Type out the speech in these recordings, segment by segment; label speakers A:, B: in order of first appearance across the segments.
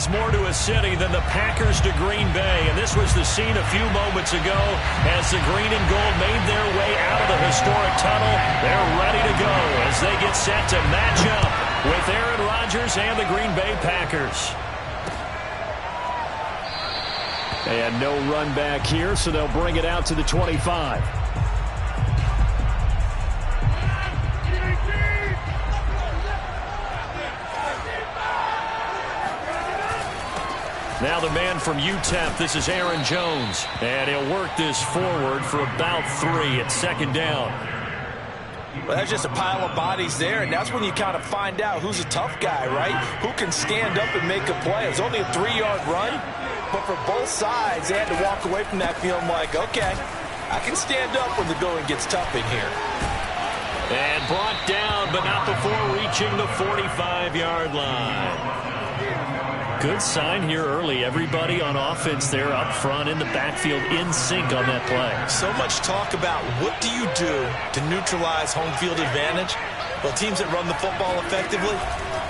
A: means more to a city than the Packers to Green Bay. And this was the scene a few moments ago as the green and gold made their way out of the historic tunnel. They're ready to go as they get set to match up with Aaron Rodgers and the Green Bay Packers. And no run back here, so they'll bring it out to the 25. Now the man from UTEP, this is Aaron Jones. And he'll work this forward for about 3 at second down.
B: Well, that's just a pile of bodies there, and that's when you kind of find out who's a tough guy, right? Who can stand up and make a play. It's only a 3-yard run, but for both sides, they had to walk away from that feeling like, okay, I can stand up when the going gets tough in here.
A: And brought down, but not before reaching the 45-yard line. Good sign here early. Everybody on offense there up front in the backfield in sync on that play.
B: So much talk about what do you do to neutralize home field advantage? Well, teams that run the football effectively,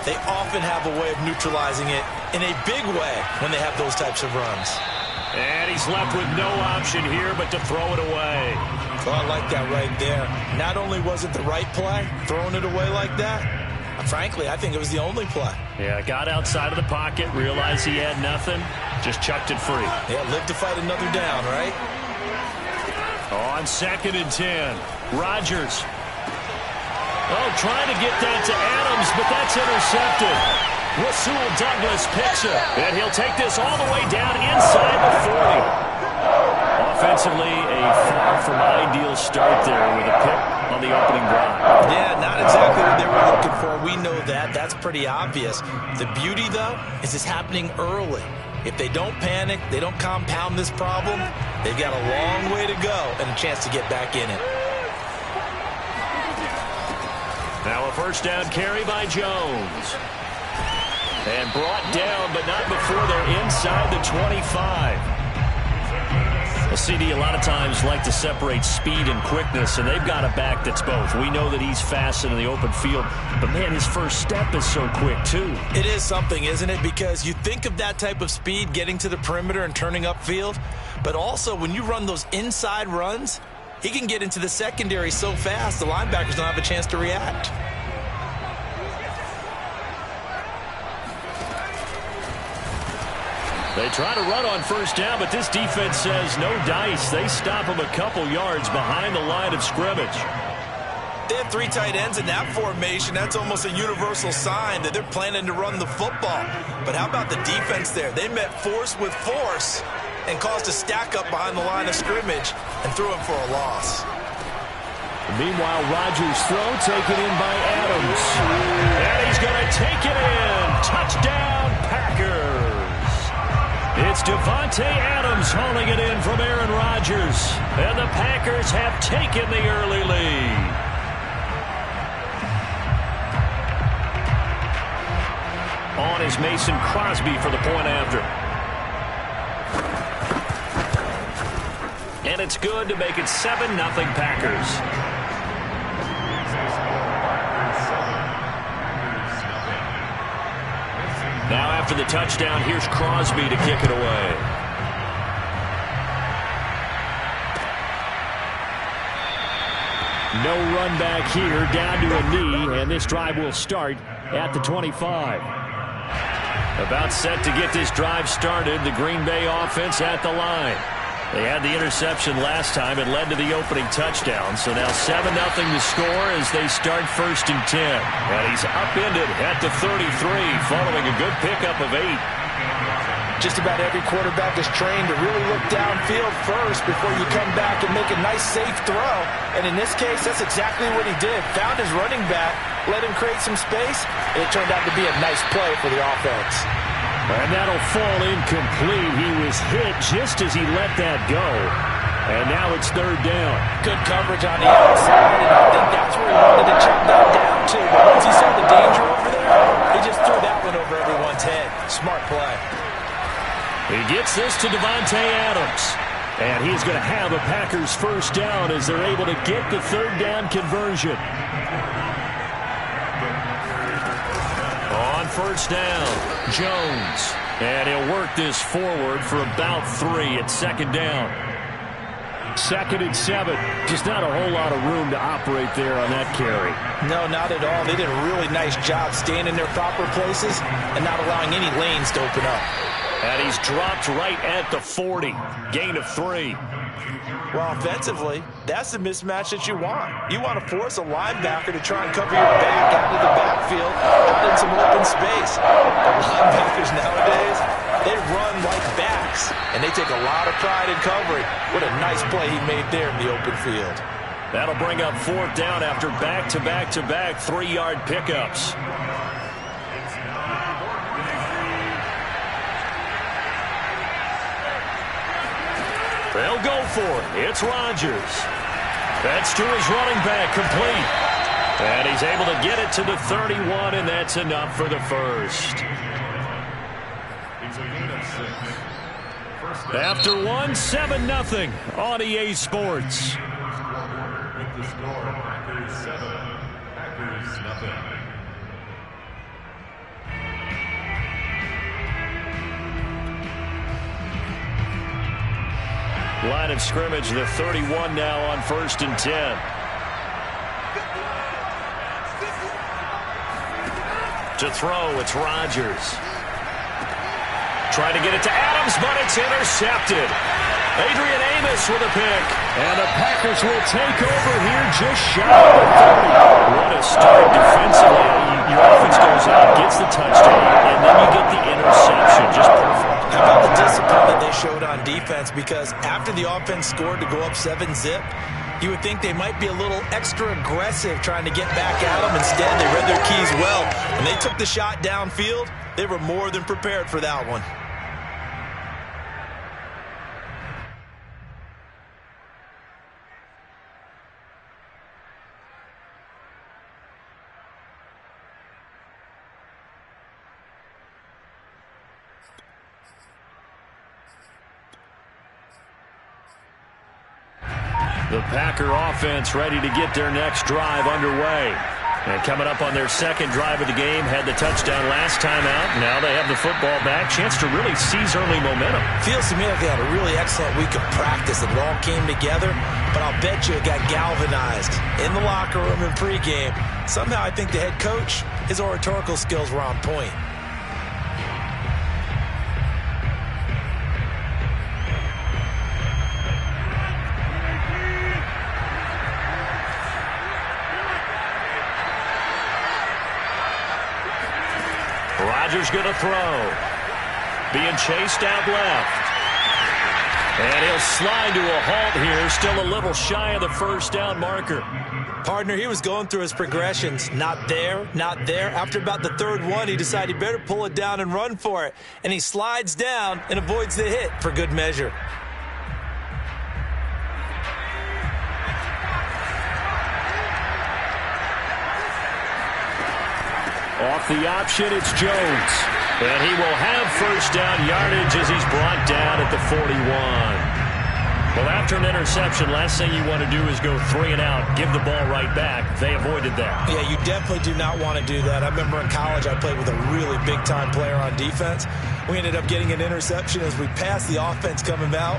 B: they often have a way of neutralizing it in a big way when they have those types of runs.
A: And he's left with no option here but to throw it away.
B: Oh, I like that right there. Not only was it the right play, throwing it away like that, frankly, I think it was the only play.
A: Yeah, got outside of the pocket, realized he had nothing, just chucked it free.
B: Yeah, live to fight another down, right?
A: On 2nd and 10, Rodgers. Oh, trying to get that to Adams, but that's intercepted. Rasul Douglas picks it, and he'll take this all the way down inside the 40. Offensively, a far from ideal start there with a pick on the opening drive.
B: Yeah, not exactly what they were looking for. We know that. That's pretty obvious. The beauty, though, is it's happening early. If they don't panic, they don't compound this problem, they've got a long way to go and a chance to get back in it.
A: Now a first down carry by Jones. And brought down, but not before they're inside the 25. Well, CD, a lot of times like to separate speed and quickness, and they've got a back that's both. We know that he's fast in the open field, but, man, his first step is so quick, too.
B: It is something, isn't it? Because you think of that type of speed getting to the perimeter and turning upfield, but also when you run those inside runs, he can get into the secondary so fast the linebackers don't have a chance to react.
A: They try to run on first down, but this defense says no dice. They stop him a couple yards behind the line of scrimmage.
B: They have 3 tight ends in that formation. That's almost a universal sign that they're planning to run the football. But how about the defense there? They met force with force and caused a stack up behind the line of scrimmage and threw him for a loss.
A: Meanwhile, Rodgers' throw taken in by Adams. And he's going to take it in. Touchdown, Packers. It's Davante Adams hauling it in from Aaron Rodgers. And the Packers have taken the early lead. On is Mason Crosby for the point after. And it's good to make it 7-0 Packers. Now after the touchdown, here's Crosby to kick it away. No run back here, down to a knee, and this drive will start at the 25. About set to get this drive started, the Green Bay offense at the line. They had the interception last time. It led to the opening touchdown. So now 7-0 to score as they start 1st and 10. And he's upended at the 33 following a good pickup of 8.
B: Just about every quarterback is trained to really look downfield first before you come back and make a nice, safe throw. And in this case, that's exactly what he did. Found his running back, let him create some space, and it turned out to be a nice play for the offense.
A: And that'll fall incomplete. He was hit just as he let that go. And now it's 3rd down.
B: Good coverage on the outside, and I think that's where he wanted to check that down, too. But once he saw the danger over there, he just threw that one over everyone's head. Smart play.
A: He gets this to Davante Adams. And he's going to have a Packers first down as they're able to get the 3rd down conversion. On first down, Jones. And he'll work this forward for about 3 at second down. 2nd and 7. Just not a whole lot of room to operate there on that carry.
B: No, not at all. They did a really nice job staying in their proper places and not allowing any lanes to open up.
A: And he's dropped right at the 40. Gain of 3.
B: Well, offensively, that's the mismatch that you want. You want to force a linebacker to try and cover your back out of the backfield, out in some open space. Linebackers nowadays, they run like backs, and they take a lot of pride in covering. What a nice play he made there in the open field.
A: That'll bring up 4th down after back-to-back-to-back 3-yard pickups. They'll go for it. It's Rodgers. That's to his running back, complete. And he's able to get it to the 31, and that's enough for the first. After 1, 7-0 on EA Sports.
C: With the score, Packers 7, Packers nothing.
A: Line of scrimmage, the 31 now on 1st and 10. To throw, it's Rodgers. Trying to get it to Adams, but it's intercepted. Adrian Amos with a pick.
D: And the Packers will take over here just shy of the 30.
A: What a start defensively. Your offense goes out, gets the touchdown, and then you get the interception. Just perfect.
B: How about the discipline that they showed on defense? Because after the offense scored to go up 7-zip, you would think they might be a little extra aggressive trying to get back at them. Instead, they read their keys well. When they took the shot downfield, they were more than prepared for that one.
A: The Packer offense ready to get their next drive underway. And coming up on their 2nd drive of the game, had the touchdown last time out. Now they have the football back. Chance to really seize early momentum.
B: Feels to me like they had a really excellent week of practice. It all came together, but I'll bet you it got galvanized in the locker room in pregame. Somehow I think the head coach, his oratorical skills were on point.
A: Rodgers going to throw. Being chased out left. And he'll slide to a halt here. Still a little shy of the 1st down marker.
B: Partner, he was going through his progressions. Not there, not there. After about the 3rd one, he decided he better pull it down and run for it. And he slides down and avoids the hit for good measure.
A: Off the option, it's Jones. And he will have 1st down yardage as he's brought down at the 41. Well, after an interception, last thing you want to do is go 3 and out, give the ball right back. They avoided that.
B: Yeah, you definitely do not want to do that. I remember in college I played with a really big-time player on defense. We ended up getting an interception as we passed the offense coming out.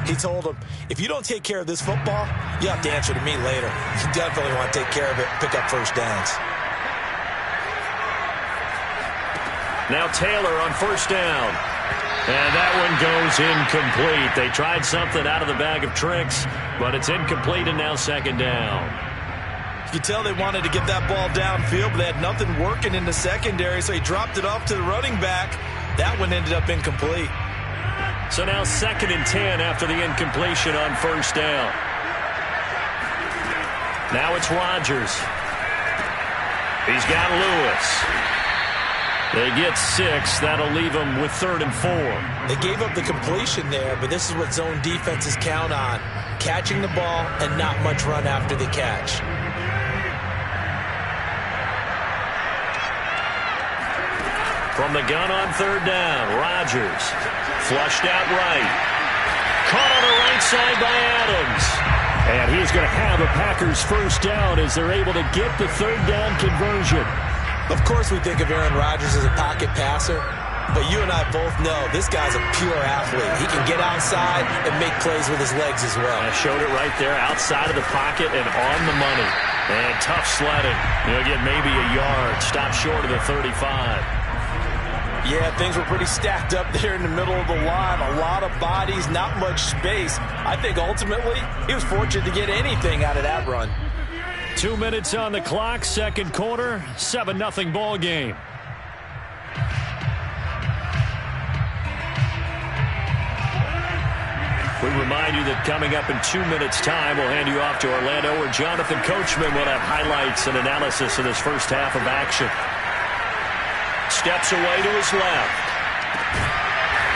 B: He told him, if you don't take care of this football, you have to answer to me later. You definitely want to take care of it, pick up 1st downs.
A: Now Taylor on 1st down. And that one goes incomplete. They tried something out of the bag of tricks, but it's incomplete and now 2nd down.
B: You can tell they wanted to get that ball downfield, but they had nothing working in the secondary, so he dropped it off to the running back. That one ended up incomplete.
A: So now 2nd and 10 after the incompletion on 1st down. Now it's Rodgers. He's got Lewis. They get 6. That'll leave them with 3rd and 4.
B: They gave up the completion there, but this is what zone defenses count on. Catching the ball and not much run after the catch.
A: From the gun on 3rd down, Rodgers. Flushed out right. Caught on the right side by Adams. And he's going to have a Packers 1st down as they're able to get the 3rd down conversion.
B: Of course we think of Aaron Rodgers as a pocket passer. But you and I both know this guy's a pure athlete. He can get outside and make plays with his legs as well.
A: I showed it right there, outside of the pocket and on the money. And tough sledding. He'll get maybe a yard. Stop short of the 35.
B: Yeah, things were pretty stacked up there in the middle of the line. A lot of bodies, not much space. I think ultimately he was fortunate to get anything out of that run.
A: 2 minutes on the clock, second quarter, 7-0 ball game. We remind you that coming up in 2 minutes' time, we'll hand you off to Orlando, where Jonathan Coachman will have highlights and analysis of this first half of action. Steps away to his left.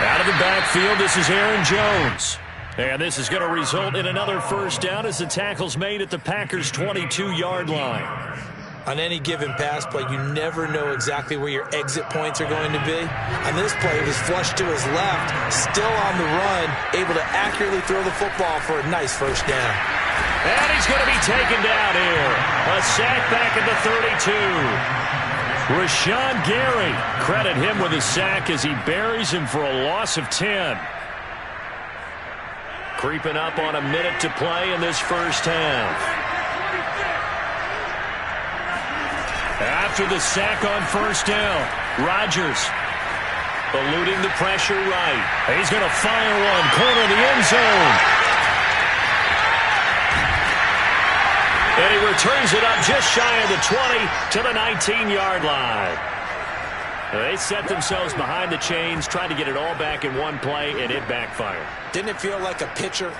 A: Out of the backfield, this is Aaron Jones. And this is going to result in another first down as the tackle's made at the Packers' 22-yard line.
B: On any given pass play, you never know exactly where your exit points are going to be. On this play, he was flushed to his left, still on the run, able to accurately throw the football for a nice first down.
A: And he's going to be taken down here. A sack back at the 32. Rashawn Gary, credit him with a sack as he buries him for a loss of 10. Creeping up on a minute to play in this first half. After the sack on first down, Rodgers eluding the pressure right. He's going to fire one, corner of the end zone. And he returns it up just shy of the 20 to the 19-yard line. They set themselves behind the chains, tried to get it all back in one play, and it backfired.
B: Didn't it feel like a pitcher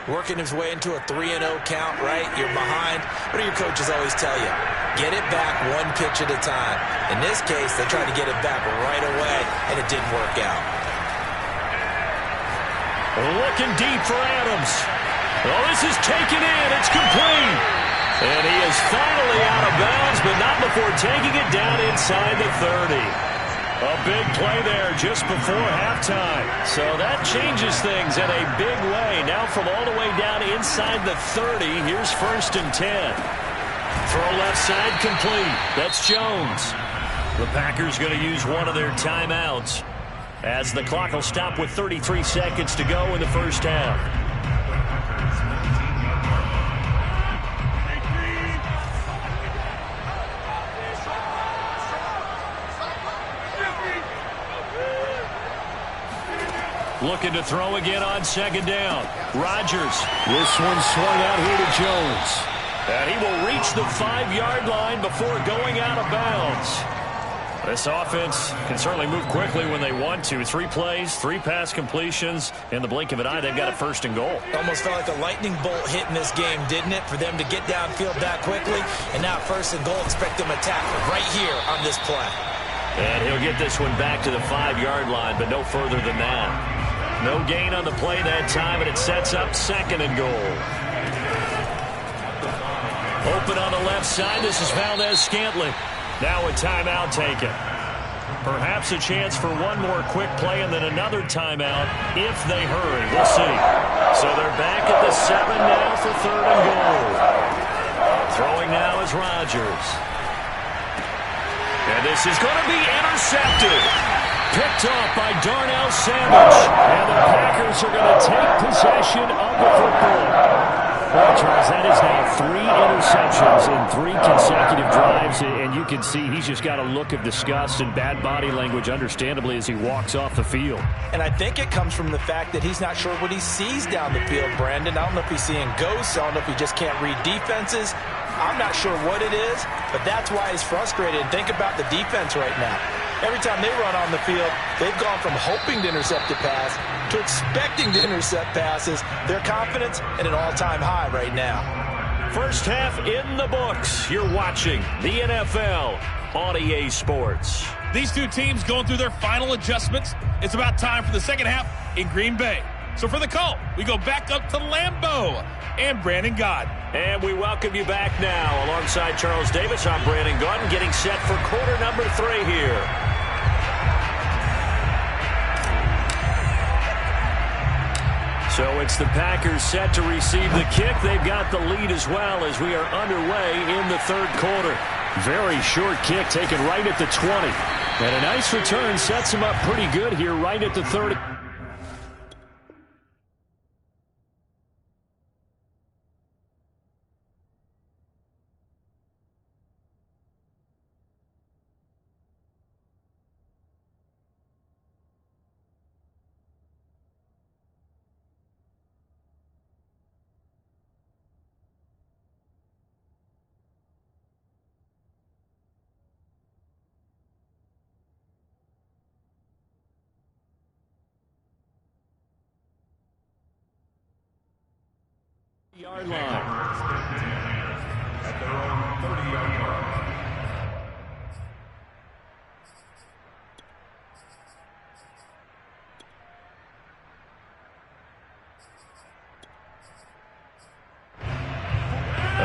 B: working his way into a 3-0 count, right? You're behind. What do your coaches always tell you? Get it back one pitch at a time. In this case, they tried to get it back right away, and it didn't work out.
A: Looking deep for Adams. Oh, this is taken in. It's complete. And he is finally out of bounds, but not before taking it down inside the 30. A big play there just before halftime. So that changes things in a big way. Now from all the way down inside the 30, here's 1st and 10. Throw left side complete. That's Jones. The Packers going to use one of their timeouts as the clock will stop with 33 seconds to go in the first half. Looking to throw again on second down. Rodgers. This one swung out here to Jones. And he will reach the 5-yard line before going out of bounds. This offense can certainly move quickly when they want to. 3 plays, 3 pass completions. In the blink of an eye, they've got a 1st and goal.
B: Almost felt like a lightning bolt hit in this game, didn't it? For them to get downfield that quickly. And now 1st and goal, expect them to tackle right here on this play.
A: And he'll get this one back to the 5-yard line, but no further than that. No gain on the play that time, and it sets up 2nd and goal. Open on the left side. This is Valdez-Scantling. Now a timeout taken. Perhaps a chance for one more quick play and then another timeout if they hurry. We'll see. So they're back at the 7 now for 3rd and goal. Throwing now is Rodgers. And this is going to be intercepted. Picked off by Darnell Savage. And the Packers are going to take possession of the football. Well, Charles, that is now 3 interceptions in 3 consecutive drives. And you can see he's just got a look of disgust and bad body language, understandably, as he walks off the field.
B: And I think it comes from the fact that he's not sure what he sees down the field, Brandon. I don't know if he's seeing ghosts. I don't know if he just can't read defenses. I'm not sure what it is, but that's why he's frustrated. And think about the defense right now. Every time they run on the field, they've gone from hoping to intercept a pass to expecting to intercept passes. Their confidence at an all-time high right now.
A: First half in the books. You're watching the NFL on EA Sports.
E: These two teams going through their final adjustments. It's about time for the second half in Green Bay. So for the call, we go back up to Lambeau and Brandon Gaudin.
A: And we welcome you back now. Alongside Charles Davis, I'm Brandon Gaudin, getting set for quarter number 3 here. So it's the Packers set to receive the kick. They've got the lead as well as we are underway in the 3rd quarter. Very short kick taken right at the 20. And a nice return sets him up pretty good here right at the 30. Yard line.
C: At their own 30-yard line.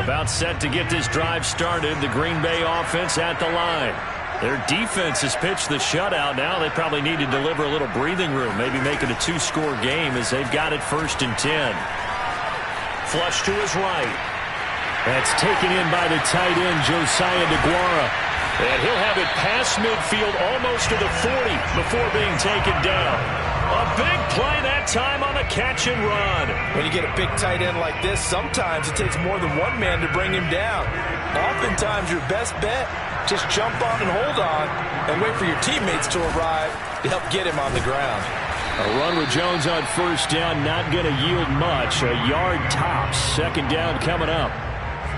A: About set to get this drive started. The Green Bay offense at the line. Their defense has pitched the shutout. Now they probably need to deliver a little breathing room. Maybe make it a 2-score game as they've got it 1st and 10. Flush to his right. That's taken in by the tight end, Josiah DeGuara. And he'll have it past midfield almost to the 40 before being taken down. A big play that time on the catch and run.
B: When you get a big tight end like this, sometimes it takes more than one man to bring him down. Oftentimes your best bet, just jump on and hold on and wait for your teammates to arrive to help get him on the ground.
A: A run with Jones on 1st down, not going to yield much. A yard tops. 2nd down coming up.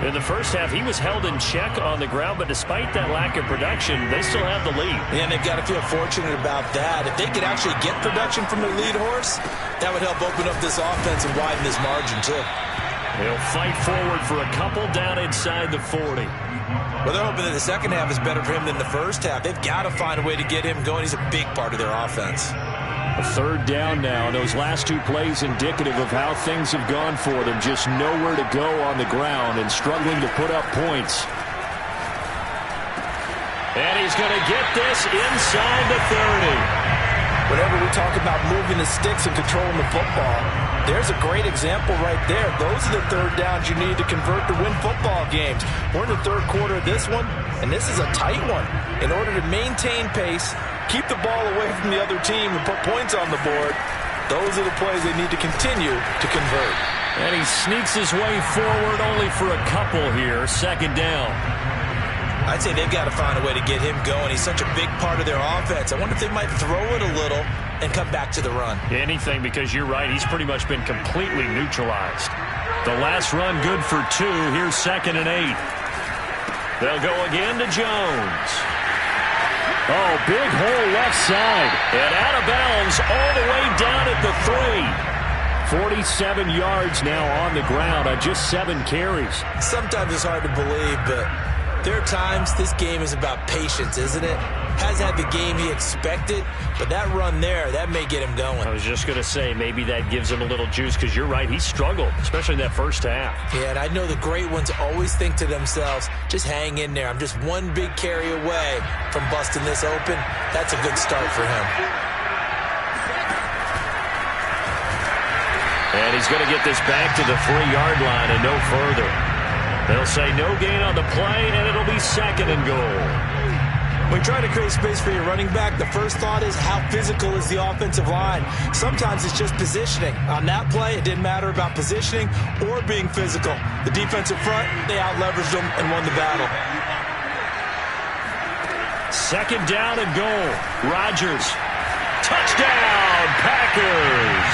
A: In the first half, he was held in check on the ground, but despite that lack of production, they still have the lead.
B: Yeah, and they've got to feel fortunate about that. If they could actually get production from their lead horse, that would help open up this offense and widen this margin, too.
A: He'll fight forward for a couple down inside the 40.
B: Well, they're hoping that the second half is better for him than the first half. They've got to find a way to get him going. He's a big part of their offense.
A: A 3rd down now. Those last 2 plays indicative of how things have gone for them. Just nowhere to go on the ground and struggling to put up points. And he's going to get this inside the 30.
B: Whenever we talk about moving the sticks and controlling the football, there's a great example right there. Those are the 3rd downs you need to convert to win football games. We're in the 3rd quarter of this one, and this is a tight one. In order to maintain pace, keep the ball away from the other team and put points on the board, those are the plays they need to continue to convert.
A: And he sneaks his way forward only for a couple here. 2nd down.
B: I'd say they've got to find a way to get him going. He's such a big part of their offense. I wonder if they might throw it a little and come back to the run.
A: Anything, because you're right. He's pretty much been completely neutralized. The last run good for 2. Here's 2nd and 8. They'll go again to Jones. Oh, big hole left side. And out of bounds all the way down at the 3. 47 yards now on the ground on just 7 carries.
B: Sometimes it's hard to believe, but there are times this game is about patience, isn't it? Hasn't had the game he expected, but that run there, that may get him going.
A: I was just going to say, maybe that gives him a little juice, because you're right, he struggled, especially in that first half.
B: Yeah, and I know the great ones always think to themselves, just hang in there. I'm just one big carry away from busting this open. That's a good start for him.
A: And he's going to get this back to the 3-yard line and no further. They'll say no gain on the play, and it'll be 2nd and goal.
B: When you try to create space for your running back, the first thought is how physical is the offensive line. Sometimes it's just positioning. On that play, it didn't matter about positioning or being physical. The defensive front, they out-leveraged them and won the battle.
A: 2nd down and goal. Rodgers. Touchdown, Packers.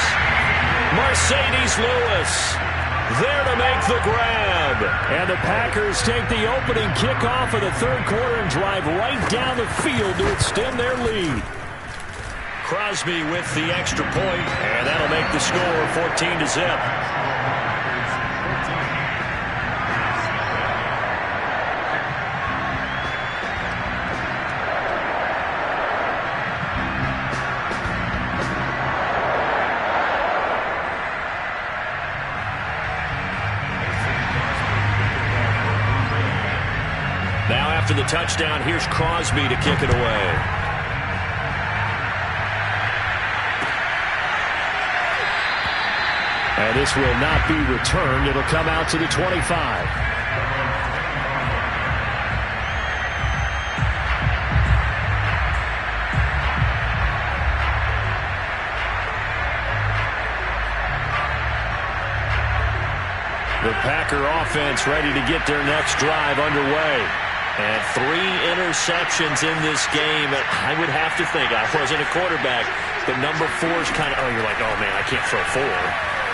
A: Mercedes Lewis there to make the grab. And the Packers take the opening kickoff of the 3rd quarter and drive right down the field to extend their lead. Crosby with the extra point, and that'll make the score 14-0. After the touchdown, here's Crosby to kick it away. And this will not be returned. It'll come out to the 25. The Packer offense ready to get their next drive underway. And 3 interceptions in this game. I would have to think, I wasn't a quarterback, but number 4 is kind of, you're like, oh, man, I can't throw 4.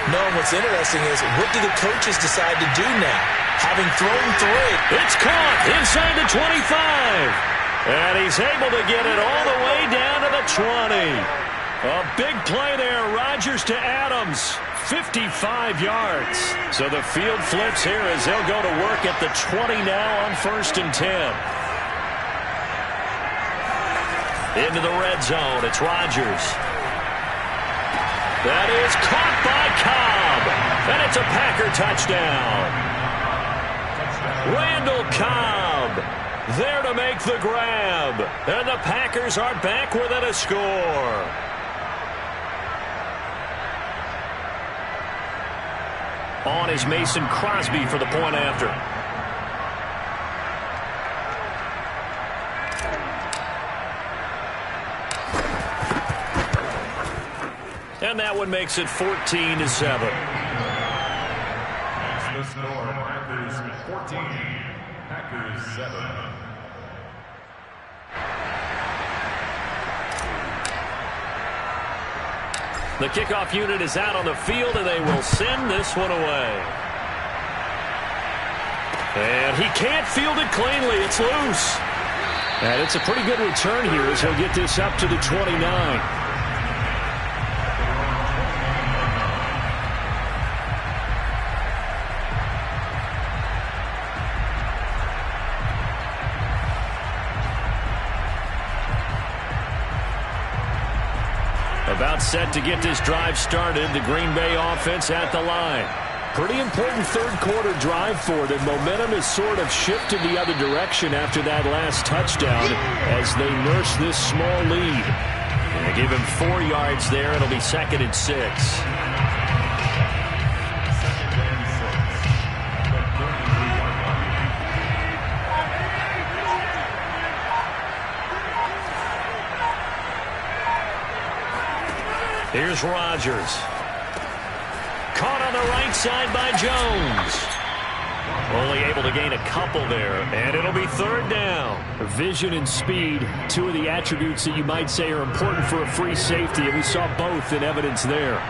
B: No, what's interesting is, what do the coaches decide to do now? Having thrown 3.
A: It's caught inside the 25. And he's able to get it all the way down to the 20. A big play there. Rodgers to Adams. 55 yards. So the field flips here as they'll go to work at the 20 now on 1st and 10. Into the red zone. It's Rodgers. That is caught by Cobb. And it's a Packer touchdown. Randall Cobb there to make the grab. And the Packers are back within a score. On is Mason Crosby for the point after. And that one makes it 14-7.
C: The score, Packers 14, Packers 7.
A: The kickoff unit is out on the field, and they will send this one away. And he can't field it cleanly. It's loose. And it's a pretty good return here as he'll get this up to the 29. About set to get this drive started. The Green Bay offense at the line. Pretty important third quarter drive for them. Momentum has sort of shifted the other direction after that last touchdown as they nurse this small lead. They give him 4 yards there. It'll be 2nd and 6. Here's Rodgers. Caught on the right side by Jones. Only able to gain a couple there, and it'll be 3rd down. Vision and speed, 2 of the attributes that you might say are important for a free safety, and we saw both in evidence there.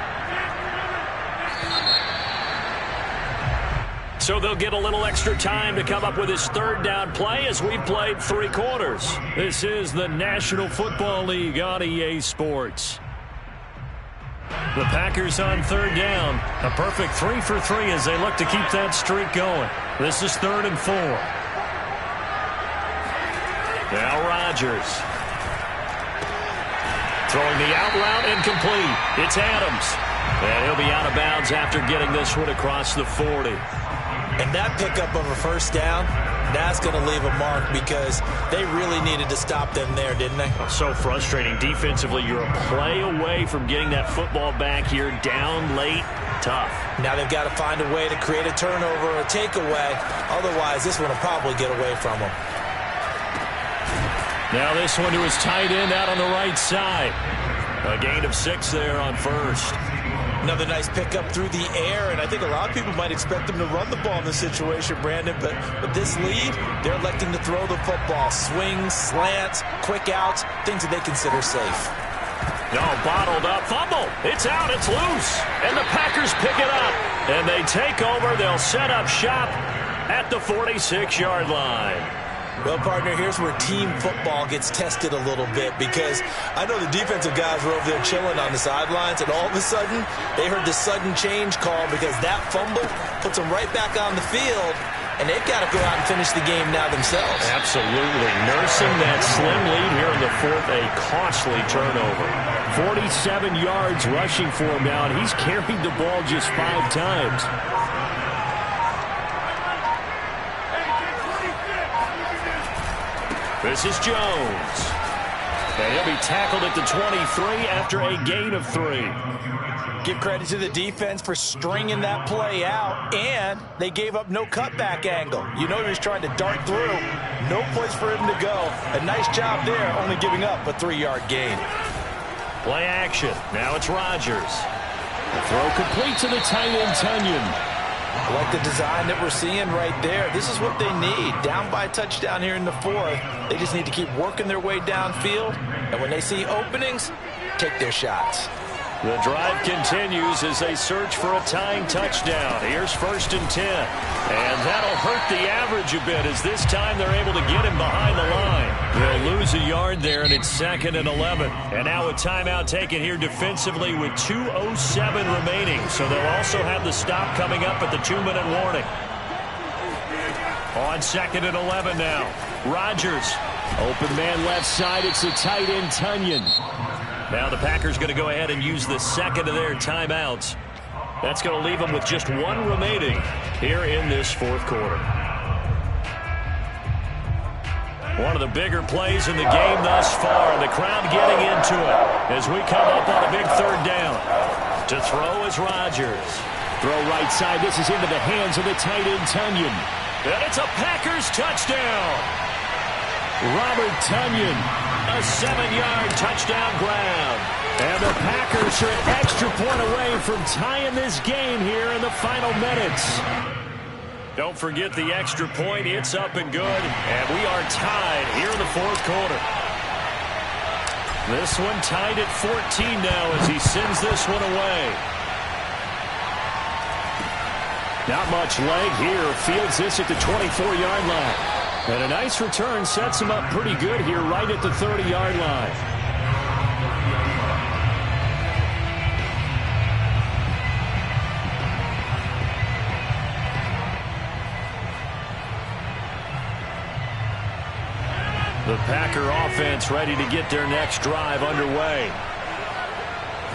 A: So they'll get a little extra time to come up with his 3rd down play as we've played 3 quarters. This is the National Football League on EA Sports. The Packers on 3rd down. A perfect 3 for 3 as they look to keep that streak going. This is 3rd and 4. Now Rodgers. Throwing the out route incomplete. It's Adams. And he'll be out of bounds after getting this one across the 40.
B: And that pickup of a 1st down, that's going to leave a mark because they really needed to stop them there, didn't they?
A: So frustrating. Defensively, you're a play away from getting that football back here down late. Tough.
B: Now they've got to find a way to create a turnover or a takeaway. Otherwise, this one will probably get away from them.
A: Now this one to his tight end out on the right side. A gain of 6 there on 1st.
B: Another nice pickup through the air, and I think a lot of people might expect them to run the ball in this situation, Brandon, but with this lead, they're electing to throw the football. Swings, slants, quick outs, things that they consider safe.
A: No, bottled up. Fumble. It's out. It's loose. And the Packers pick it up, and they take over. They'll set up shop at the 46-yard line.
B: Well, partner, here's where team football gets tested a little bit because I know the defensive guys were over there chilling on the sidelines, and all of a sudden, they heard the sudden change call because that fumble puts them right back on the field, and they've got to go out and finish the game now themselves.
A: Absolutely. Nursing that slim lead here in the 4th, a costly turnover. 47 yards rushing for him now, and he's carried the ball just 5 times. This is Jones. And he'll be tackled at the 23 after a gain of 3.
B: Give credit to the defense for stringing that play out, and they gave up no cutback angle. You know he was trying to dart through. No place for him to go. A nice job there, only giving up a 3-yard gain.
A: Play action. Now it's Rodgers. The throw complete to the tight end, Tunyon.
B: I like the design that we're seeing right there. This is what they need. Down by a touchdown here in the fourth. They just need to keep working their way downfield. And when they see openings, take their shots.
A: The drive continues as they search for a tying touchdown. Here's 1st and 10. And that'll hurt the average a bit as this time they're able to get him behind the line. They'll lose a yard there, and it's 2nd and 11. And now a timeout taken here defensively with 2:07 remaining. So they'll also have the stop coming up at the 2-minute warning. On 2nd and 11 now. Rodgers.
D: Open man left side. It's the tight end, Tunyon.
A: Now the Packers going to go ahead and use the second of their timeouts. That's going to leave them with just one remaining here in this fourth quarter. One of the bigger plays in the game thus far. The crowd getting into it as we come up on a big 3rd down. To throw is Rodgers.
D: Throw right side. This is into the hands of the tight end, Tunyon.
A: And it's a Packers touchdown.
D: Robert Tunyon.
A: A 7-yard touchdown grab.
D: And the Packers are an extra point away from tying this game here in the final minutes.
A: Don't forget the extra point. It's up and good. And we are tied here in the fourth quarter. This one tied at 14 now as he sends this one away.
D: Not much leg here. Fields this at the 24-yard line. And a nice return sets him up pretty good here right at the 30-yard line.
A: The Packer offense ready to get their next drive underway.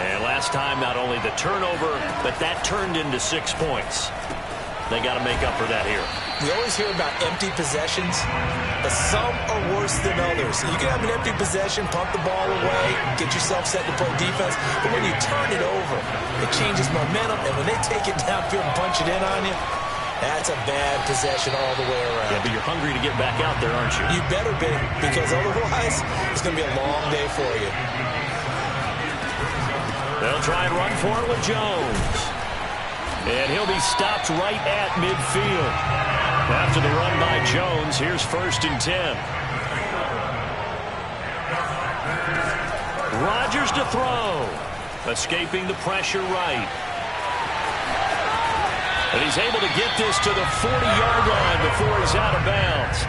A: And last time, not only the turnover, but that turned into 6 points. They got to make up for that here.
B: We always hear about empty possessions, but some are worse than others. You can have an empty possession, pump the ball away, get yourself set to play defense, but when you turn it over, it changes momentum, and when they take it downfield and punch it in on you, that's a bad possession all the way around.
A: Yeah, but you're hungry to get back out there, aren't you?
B: You better be, because otherwise, it's going to be a long day for you.
A: They'll try and run for it with Jones. And he'll be stopped right at midfield. After the run by Jones, here's 1st and 10. Rodgers to throw. Escaping the pressure right. And he's able to get this to the 40-yard line before he's out of bounds.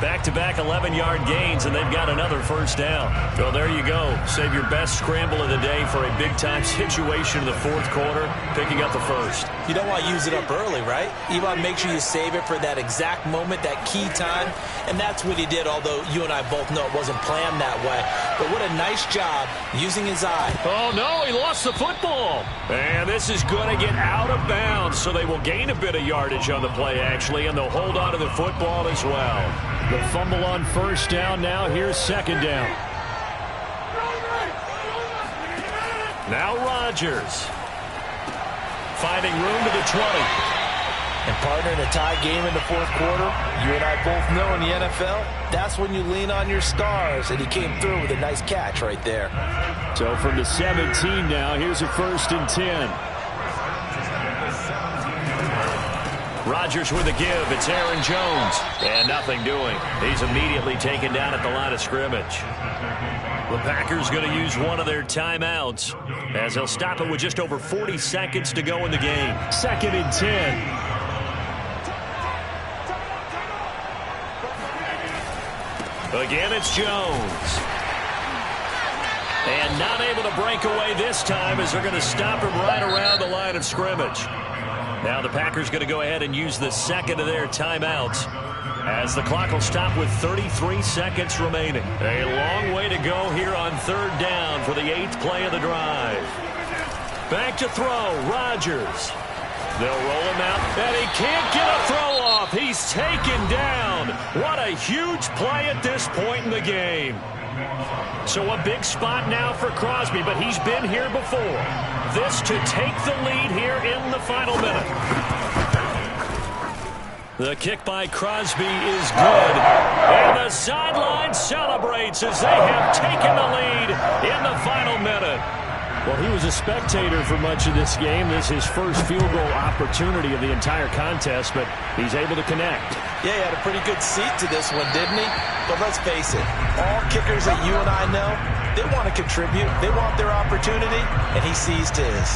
A: Back-to-back 11-yard gains, and they've got another 1st down. Well, there you go. Save your best scramble of the day for a big-time situation in the fourth quarter, picking up the 1st.
B: You don't want to use it up early, right? You want to make sure you save it for that exact moment, that key time, and that's what he did, although you and I both know it wasn't planned that way. But what a nice job using his eye.
A: Oh, no, he lost the football. And this is going to get out of bounds, so they will gain a bit of yardage on the play, actually, and they'll hold on to the football as well.
D: The fumble on 1st down. Now here's 2nd down.
A: Now Rodgers. Finding room to the 20.
B: And partner, in a tie game in the fourth quarter, you and I both know in the NFL, that's when you lean on your stars. And he came through with a nice catch right there.
D: So from the 17 now, here's a 1st and 10.
A: Rodgers with a give. It's Aaron Jones. And nothing doing. He's immediately taken down at the line of scrimmage. The Packers going to use one of their timeouts as they'll stop it with just over 40 seconds to go in the game.
D: 2nd and 10.
A: Again, it's Jones. And not able to break away this time as they're going to stop him right around the line of scrimmage. Now the Packers going to go ahead and use the second of their timeouts as the clock will stop with 33 seconds remaining. A long way to go here on 3rd down for the 8th play of the drive. Back to throw, Rodgers. They'll roll him out, and he can't get a throw off. He's taken down. What a huge play at this point in the game. So a big spot now for Crosby, but he's been here before. This to take the lead here in the final minute. The kick by Crosby is good. And the sideline celebrates as they have taken the lead in the final minute.
D: Well, he was a spectator for much of this game. This is his first field goal opportunity of the entire contest, but he's able to connect.
B: Yeah, he had a pretty good seat to this one, didn't he? But let's face it, all kickers that you and I know, they want to contribute. They want their opportunity, and he seized his.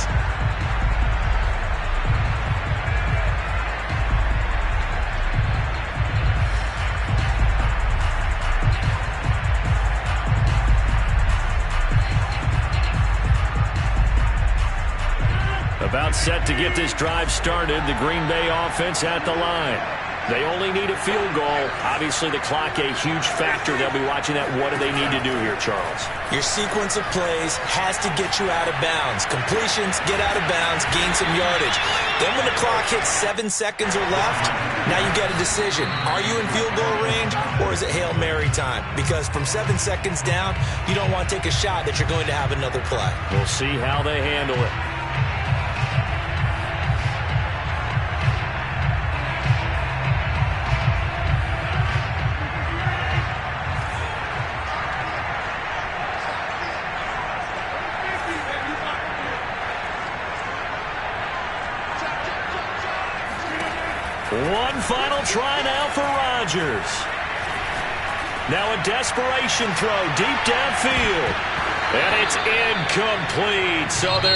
A: About set to get this drive started. The Green Bay offense at the line. They only need a field goal. Obviously, the clock a huge factor. They'll be watching that. What do they need to do here, Charles?
B: Your sequence of plays has to get you out of bounds. Completions, get out of bounds, gain some yardage. Then when the clock hits 7 seconds or left, now you get a decision. Are you in field goal range, or is it Hail Mary time? Because from 7 seconds down, you don't want to take a shot that you're going to have another play.
A: We'll see how they handle it. One final try now for Rodgers. Now a desperation throw deep downfield. And it's incomplete. So they're